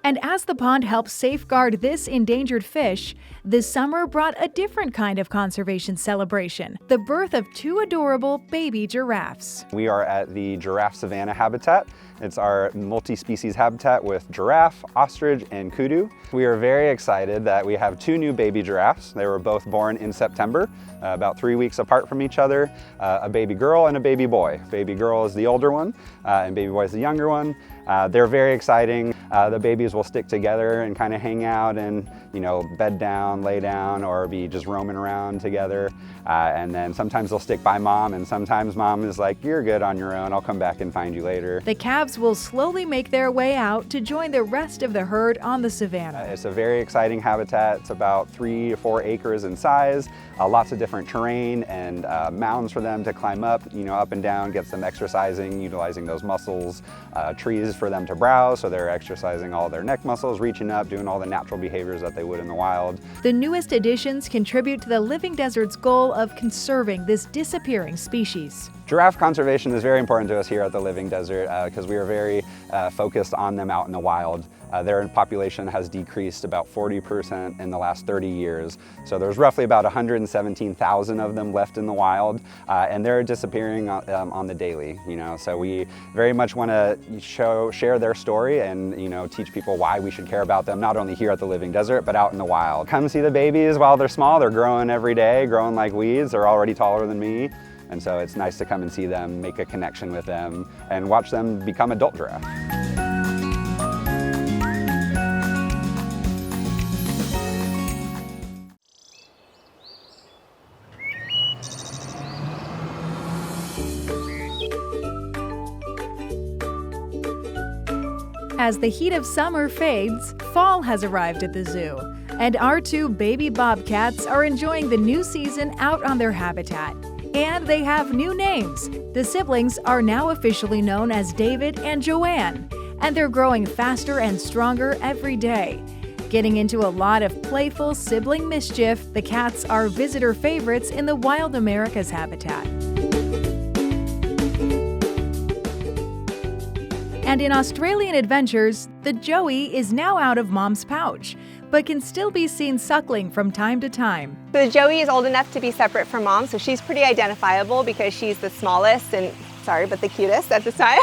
Speaker 1: And as the pond helps safeguard this endangered fish, this summer brought a different kind of conservation celebration, the birth of 2 adorable baby giraffes.
Speaker 2: We are at the giraffe savanna habitat. It's our multi-species habitat with giraffe, ostrich, and kudu. We are very excited that we have 2 new baby giraffes. They were both born in September, about 3 weeks apart from each other, a baby girl and a baby boy. Baby girl is the older one, and baby boy is the younger one. They're very exciting. The babies will stick together and kind of hang out and, you know, bed down, lay down, or be just roaming around together. And then sometimes they'll stick by mom, and sometimes mom is like, you're good on your own, I'll come back and find you later.
Speaker 1: The calves will slowly make their way out to join the rest of the herd on the savanna.
Speaker 2: It's a very exciting habitat. It's about 3 to 4 acres in size, lots of different terrain and mounds for them to climb up, you know, up and down, gets them exercising, utilizing those muscles, trees for them to browse, so they're exercising all their neck muscles, reaching up, doing all the natural behaviors that they would in the wild.
Speaker 1: The newest additions contribute to the Living Desert's goal of conserving this disappearing species.
Speaker 2: Giraffe conservation is very important to us here at the Living Desert because we are very focused on them out in the wild. Their population has decreased about 40% in the last 30 years. So there's roughly about 117,000 of them left in the wild, and they're disappearing on the daily. You know, so we very much want to share their story and, you know, teach people why we should care about them, not only here at the Living Desert, but out in the wild. Come see the babies while they're small. They're growing every day, growing like weeds. They're already taller than me. And so it's nice to come and see them, make a connection with them, and watch them become adult giraffes.
Speaker 1: As the heat of summer fades, fall has arrived at the zoo, and our 2 baby bobcats are enjoying the new season out on their habitat. And they have new names. The siblings are now officially known as David and Joanne, and they're growing faster and stronger every day. Getting into a lot of playful sibling mischief, the cats are visitor favorites in the Wild Americas habitat. And in Australian adventures, the Joey is now out of mom's pouch, but can still be seen suckling from time to time.
Speaker 11: The Joey is old enough to be separate from mom, so she's pretty identifiable because she's the smallest and, sorry, but the cutest at this time.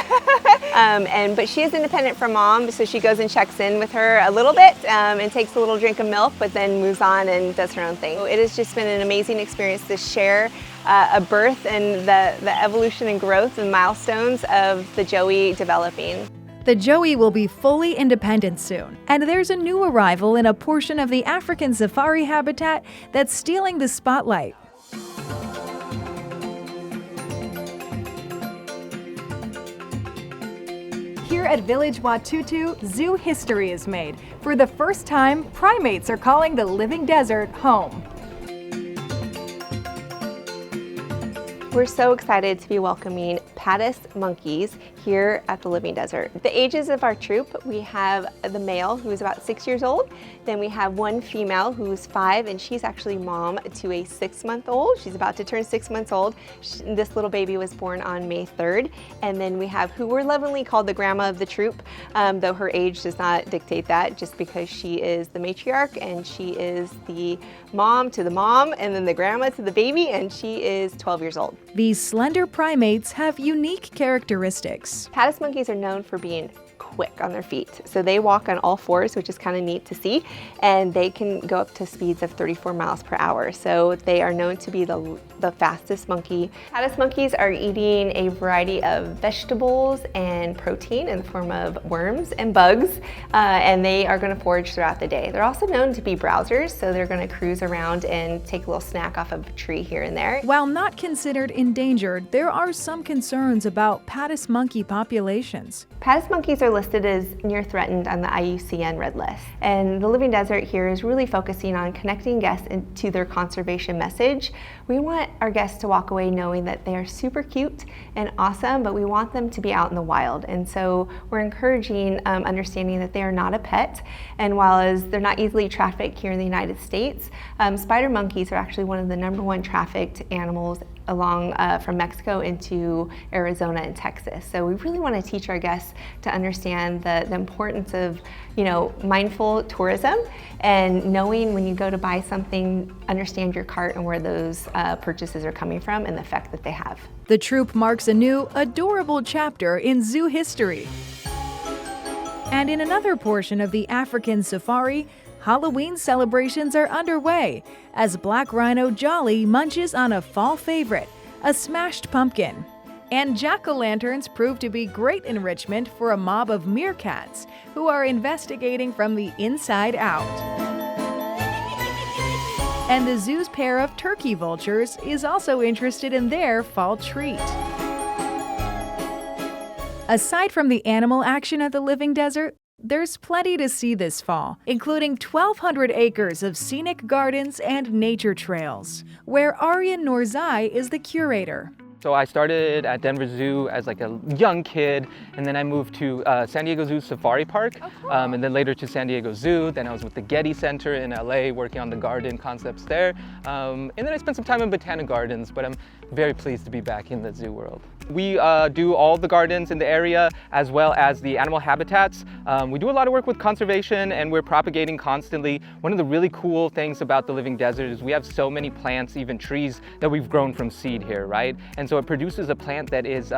Speaker 11: But she is independent from mom, so she goes and checks in with her a little bit and takes a little drink of milk, but then moves on and does her own thing. It has just been an amazing experience to share a birth and the evolution and growth and milestones of the Joey developing.
Speaker 1: The Joey will be fully independent soon, and there's a new arrival in a portion of the African safari habitat that's stealing the spotlight. Here at Village Watutu, zoo history is made. For the first time, primates are calling the living desert home.
Speaker 11: We're so excited to be welcoming Patis monkeys here at the Living Desert. The ages of our troop, we have the male who's about 6 years old, then we have one female who's 5, and she's actually mom to a 6-month-old. She's about to turn 6 months old. This little baby was born on May 3rd. And then we have who we're lovingly called the grandma of the troop, though her age does not dictate that, just because she is the matriarch and she is the mom to the mom and then the grandma to the baby, and she is 12 years old.
Speaker 1: These slender primates have unique characteristics.
Speaker 11: Patis monkeys are known for being quick on their feet. So they walk on all fours, which is kind of neat to see, and they can go up to speeds of 34 miles per hour. So they are known to be the fastest monkey. Patis monkeys are eating a variety of vegetables and protein in the form of worms and bugs, and they are going to forage throughout the day. They're also known to be browsers, so they're going to cruise around and take a little snack off of a tree here and there.
Speaker 1: While not considered endangered, there are some concerns about Patis monkey populations.
Speaker 11: Patis monkeys are listed as near threatened on the IUCN Red List. And the Living Desert here is really focusing on connecting guests to their conservation message. We want our guests to walk away knowing that they are super cute and awesome, but we want them to be out in the wild. And so we're encouraging understanding that they are not a pet. And while they're not easily trafficked here in the United States, spider monkeys are actually one of the #1 trafficked animals along from Mexico into Arizona and Texas. So we really want to teach our guests to understand the importance of, mindful tourism and knowing when you go to buy something, understand your cart and where those purchases are coming from and the effect that they have.
Speaker 1: The troop marks a new, adorable chapter in zoo history. And in another portion of the African safari, Halloween celebrations are underway as black rhino Jaali munches on a fall favorite, a smashed pumpkin. And jack-o'-lanterns prove to be great enrichment for a mob of meerkats who are investigating from the inside out. And the zoo's pair of turkey vultures is also interested in their fall treat. Aside from the animal action at the Living Desert, there's plenty to see this fall, including 1,200 acres of scenic gardens and nature trails, where Aryan Noorzai is the curator.
Speaker 20: So I started at Denver Zoo as like a young kid, and then I moved to San Diego Zoo Safari Park, and then later to San Diego Zoo. Then I was with the Getty Center in LA working on the garden concepts there. And then I spent some time in Botanic Gardens, but I'm very pleased to be back in the zoo world. We do all the gardens in the area as well as the animal habitats. We do a lot of work with conservation and we're propagating constantly. One of the really cool things about the Living Desert is we have so many plants, even trees, that we've grown from seed here, right? And so it produces a plant that is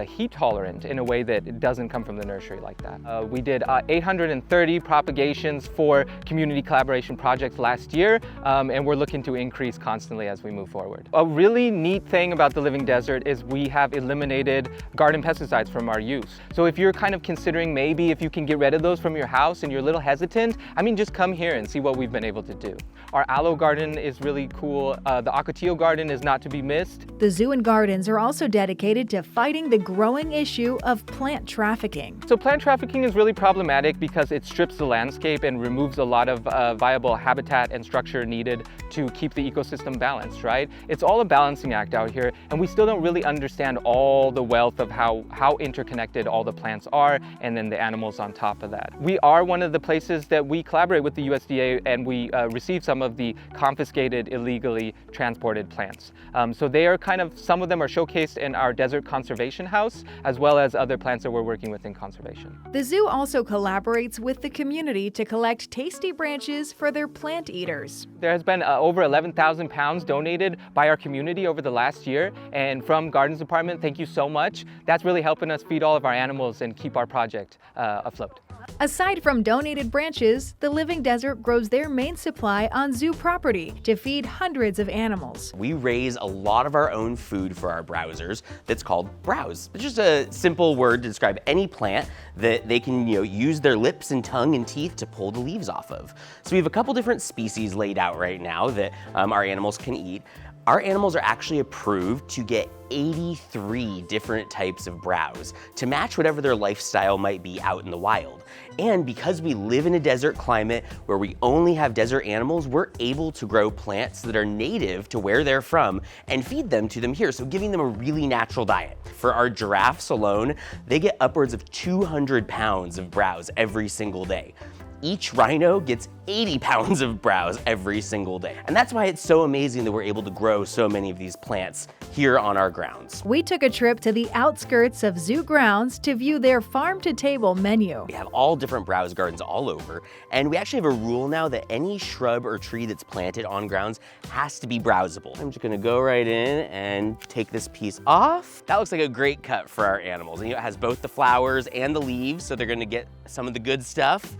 Speaker 20: heat tolerant in a way that it doesn't come from the nursery like that. We did 830 propagations for community collaboration projects last year, and we're looking to increase constantly as we move forward. A really neat thing about the Living Desert is we have eliminated garden pesticides from our use. So if you're kind of considering maybe if you can get rid of those from your house and you're a little hesitant, just come here and see what we've been able to do. Our aloe garden is really cool. The ocotillo garden is not to be missed.
Speaker 1: The zoo and gardens are also dedicated to fighting the growing issue of plant trafficking.
Speaker 20: So plant trafficking is really problematic because it strips the landscape and removes a lot of viable habitat and structure needed to keep the ecosystem balanced, right? It's all a balancing act out here, and we still don't really understand all the wealth of how interconnected all the plants are, and then the animals on top of that. We are one of the places that we collaborate with the USDA, and we receive some of the confiscated, illegally transported plants. So they are some of them are showcased in our desert conservation house, as well as other plants that we're working with in conservation.
Speaker 1: The zoo also collaborates with the community to collect tasty branches for their plant eaters.
Speaker 20: There has been over 11,000 pounds donated by our community over the last year, and from Gardens Department, thank you so much. That's really helping us feed all of our animals and keep our project afloat.
Speaker 1: Aside from donated branches, the Living Desert grows their main supply on zoo property to feed hundreds of animals.
Speaker 13: We raise a lot of our own food for our browsers that's called browse. It's just a simple word to describe any plant that they can use their lips and tongue and teeth to pull the leaves off of. So we have a couple different species laid out right now that our animals can eat. Our animals are actually approved to get 83 different types of browse to match whatever their lifestyle might be out in the wild. And because we live in a desert climate where we only have desert animals, we're able to grow plants that are native to where they're from and feed them to them here, so giving them a really natural diet. For our giraffes alone, they get upwards of 200 pounds of browse every single day. Each rhino gets 80 pounds of browse every single day. And that's why it's so amazing that we're able to grow so many of these plants here on our grounds.
Speaker 1: We took a trip to the outskirts of zoo grounds to view their farm-to-table menu.
Speaker 13: We have all different browse gardens all over, and we actually have a rule now that any shrub or tree that's planted on grounds has to be browsable. I'm just gonna go right in and take this piece off. That looks like a great cut for our animals. And it has both the flowers and the leaves, so they're gonna get some of the good stuff.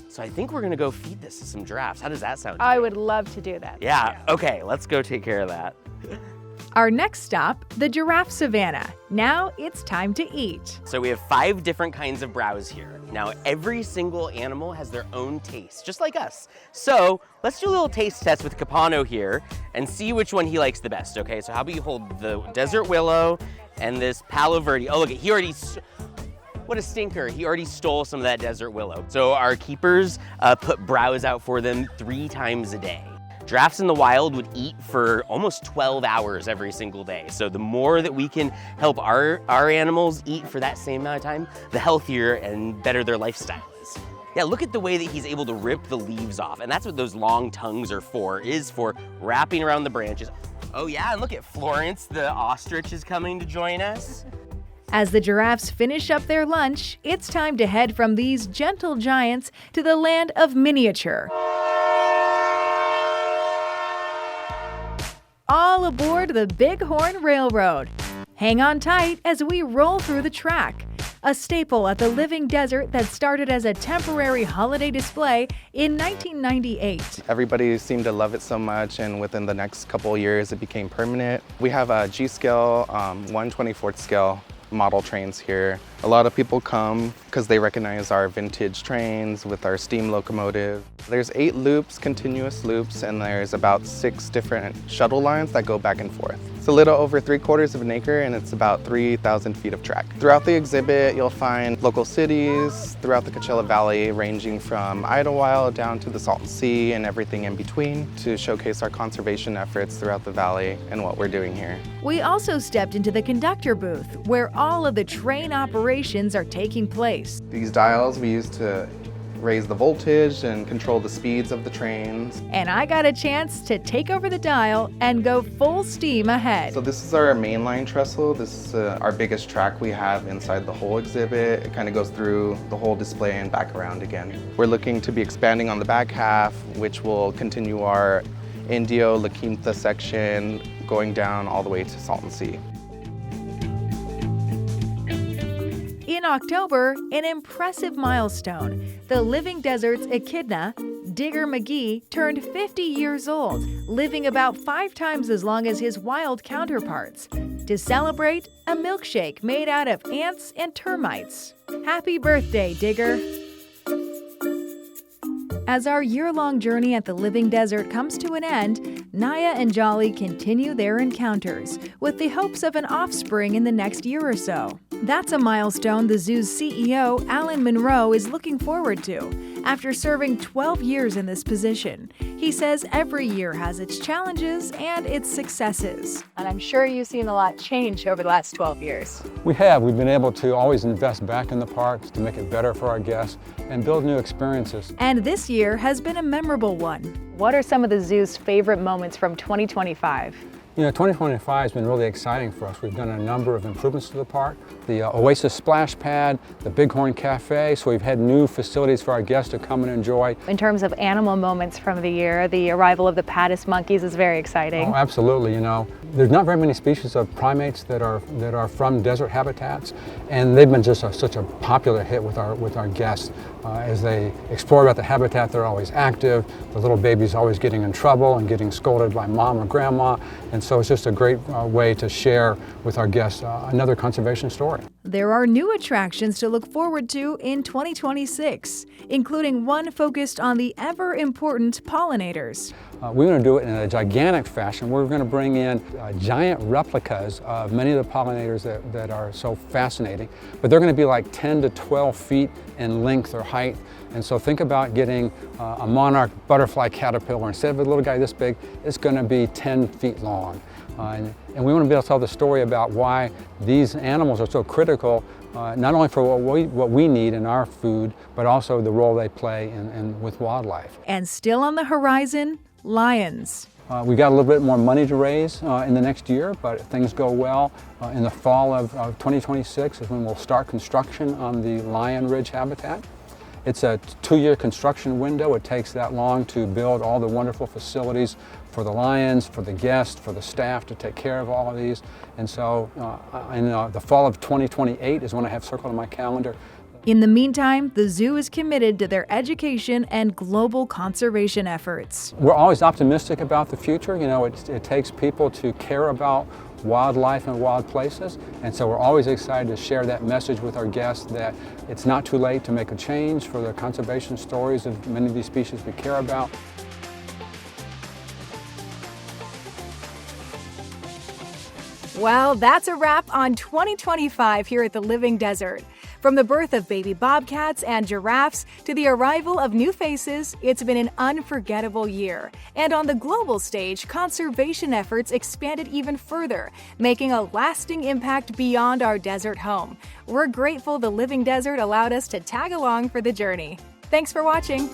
Speaker 13: So I think we're gonna go feed this to some giraffes. How does that sound?
Speaker 9: I would love to do that.
Speaker 13: Yeah, okay, let's go take care of that.
Speaker 1: Our next stop, the giraffe savanna. Now it's time to eat.
Speaker 13: So we have 5 different kinds of browse here. Now every single animal has their own taste, just like us. So let's do a little taste test with Capano here and see which one he likes the best, okay? So how about you hold the desert willow and this palo verde. Oh, look, he already, what a stinker. He already stole some of that desert willow. So our keepers put browse out for them 3 times a day. Giraffes in the wild would eat for almost 12 hours every single day. So the more that we can help our animals eat for that same amount of time, the healthier and better their lifestyle is. Yeah, look at the way that he's able to rip the leaves off. And that's what those long tongues are for, is for wrapping around the branches. Oh yeah, and look at Florence, the ostrich is coming to join us.
Speaker 1: As the giraffes finish up their lunch, it's time to head from these gentle giants to the land of miniature. All aboard the Bighorn Railroad. Hang on tight as we roll through the track. A staple at the Living Desert that started as a temporary holiday display in 1998.
Speaker 21: Everybody seemed to love it so much, and within the next couple of years it became permanent. We have a G-scale, 1/24th scale model trains here. A lot of people come because they recognize our vintage trains with our steam locomotive. There's 8 loops, continuous loops, and there's about 6 different shuttle lines that go back and forth. It's a little over 3/4 of an acre, and it's about 3,000 feet of track. Throughout the exhibit, you'll find local cities throughout the Coachella Valley, ranging from Idlewild down to the Salton Sea and everything in between, to showcase our conservation efforts throughout the valley and what we're doing here.
Speaker 1: We also stepped into the conductor booth, where all of the train operations are taking place.
Speaker 21: These dials we use to raise the voltage and control the speeds of the trains.
Speaker 1: And I got a chance to take over the dial and go full steam ahead.
Speaker 21: So this is our mainline trestle. This is our biggest track we have inside the whole exhibit. It kind of goes through the whole display and back around again. We're looking to be expanding on the back half, which will continue our Indio La Quinta section going down all the way to Salton Sea.
Speaker 1: In October, an impressive milestone. The Living Desert's echidna, Digger McGee, turned 50 years old, living about 5 times as long as his wild counterparts. To celebrate, a milkshake made out of ants and termites. Happy birthday, Digger! As our year-long journey at the Living Desert comes to an end, Naya and Jaali continue their encounters with the hopes of an offspring in the next year or so. That's a milestone the zoo's CEO, Alan Monroe, is looking forward to after serving 12 years in this position. He says every year has its challenges and its successes.
Speaker 9: And I'm sure you've seen a lot change over the last 12 years.
Speaker 6: We have. We've been able to always invest back in the parks to make it better for our guests and build new experiences.
Speaker 1: And this year has been a memorable one.
Speaker 9: What are some of the zoo's favorite moments from 2025?
Speaker 6: You know, 2025 has been really exciting for us. We've done a number of improvements to the park. The Oasis Splash Pad, the Bighorn Cafe, so we've had new facilities for our guests to come and enjoy.
Speaker 9: In terms of animal moments from the year, the arrival of the Paddis monkeys is very exciting.
Speaker 6: Oh, absolutely. You know, there's not very many species of primates that are from desert habitats, and they've been just such a popular hit with our guests. As they explore about the habitat, they're always active. The little baby's always getting in trouble and getting scolded by mom or grandma, and so it's just a great way to share with our guests another conservation story.
Speaker 1: There are new attractions to look forward to in 2026, including one focused on the ever-important pollinators.
Speaker 6: We're going to do it in a gigantic fashion. We're going to bring in giant replicas of many of the pollinators that are so fascinating, but they're going to be like 10 to 12 feet in length or height. And so think about getting a monarch butterfly caterpillar. Instead of a little guy this big, it's going to be 10 feet long. And we want to be able to tell the story about why these animals are so critical, not only for what we need in our food, but also the role they play with wildlife.
Speaker 1: And still on the horizon, lions.
Speaker 6: We got a little bit more money to raise in the next year, but if things go well, in the fall of 2026 is when we'll start construction on the Lion Ridge habitat. It's a 2-year construction window. It takes that long to build all the wonderful facilities for the lions, for the guests, for the staff to take care of all of these. And so in the fall of 2028 is when I have circled on my calendar.
Speaker 1: In the meantime, the zoo is committed to their education and global conservation efforts.
Speaker 6: We're always optimistic about the future. You know, it takes people to care about wildlife and wild places, and so we're always excited to share that message with our guests that it's not too late to make a change for the conservation stories of many of these species we care about.
Speaker 1: Well, that's a wrap on 2025 here at the Living Desert. From the birth of baby bobcats and giraffes to the arrival of new faces, it's been an unforgettable year. And on the global stage, conservation efforts expanded even further, making a lasting impact beyond our desert home. We're grateful the Living Desert allowed us to tag along for the journey. Thanks for watching.